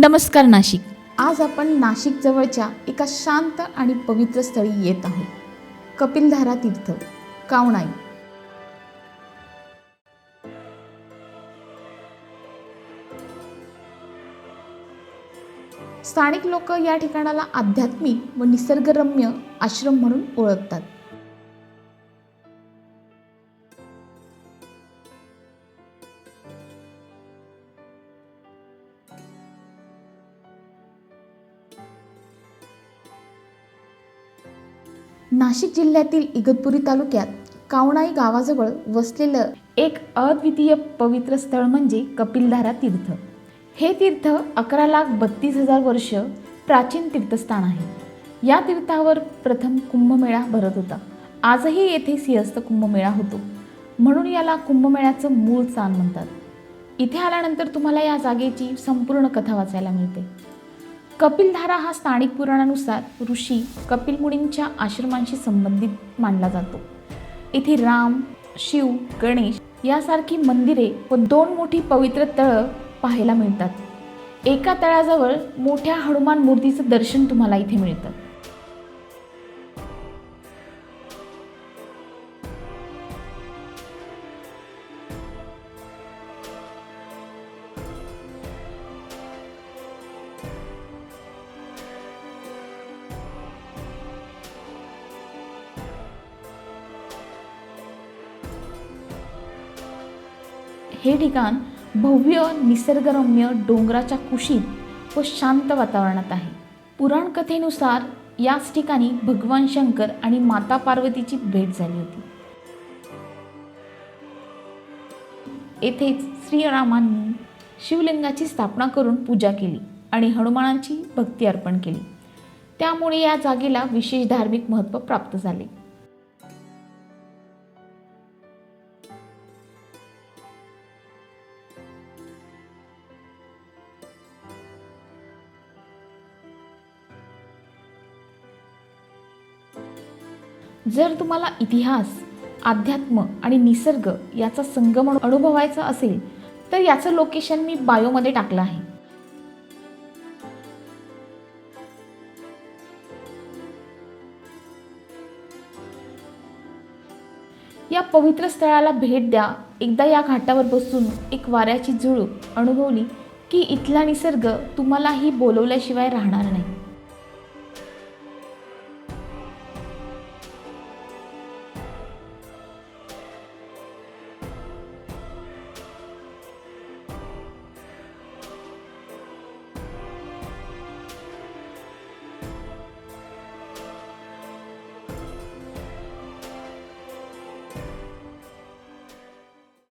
नमस्कार नाशिक. आज आपण नाशिक जवळच्या एका शांत आणि पवित्र स्थळी येत आहोत. कपिलधारा तीर्थ, कावणाई. स्थानिक लोक या ठिकाणाला आध्यात्मिक व निसर्गरम्य आश्रम म्हणून ओळखतात. नाशिक जिल्ह्यातील इगतपुरी तालुक्यात कावणाई गावाजवळ वसलेलं एक अद्वितीय पवित्र स्थळ म्हणजे कपिलधारा तीर्थ. हे तीर्थ 11,32,000 वर्ष प्राचीन तीर्थस्थान आहे. या तीर्थावर प्रथम कुंभमेळा भरत होता. आजही येथे सिंहस्थ कुंभमेळा होतो, म्हणून याला कुंभमेळ्याचं मूळ स्थान म्हणतात. इथे आल्यानंतर तुम्हाला या जागेची संपूर्ण कथा वाचायला मिळते. कपिलधारा हा स्थानिक पुराणानुसार ऋषी कपिल मुनींच्या आश्रमांशी संबंधित मानला जातो. इथे राम, शिव, गणेश यासारखी मंदिरे व 2 मोठी पवित्र तळं पाहायला मिळतात. एका तळ्याजवळ मोठ्या हनुमान मूर्तीचं दर्शन तुम्हाला इथे मिळतं. हे ठिकाण भव्य निसर्गरम्य डोंगराच्या कुशीत व शांत वातावरणात आहे. पुराण कथेनुसार याच ठिकाणी भगवान शंकर आणि माता पार्वतीची भेट झाली होती. येथेच श्रीरामांनी शिवलिंगाची स्थापना करून पूजा केली आणि हनुमानांची भक्ती अर्पण केली. त्यामुळे या जागेला विशेष धार्मिक महत्त्व प्राप्त झाले. जर तुम्हाला इतिहास, अध्यात्म आणि निसर्ग याचा संगम अनुभवायचा असेल तर याचं लोकेशन मी बायोमध्ये टाकलं आहे. या पवित्र स्थळाला भेट द्या. एकदा या घाटावर बसून एक वाऱ्याची झुळूक अनुभवली की इथला निसर्ग तुम्हालाही बोलवल्याशिवाय राहणार नाही.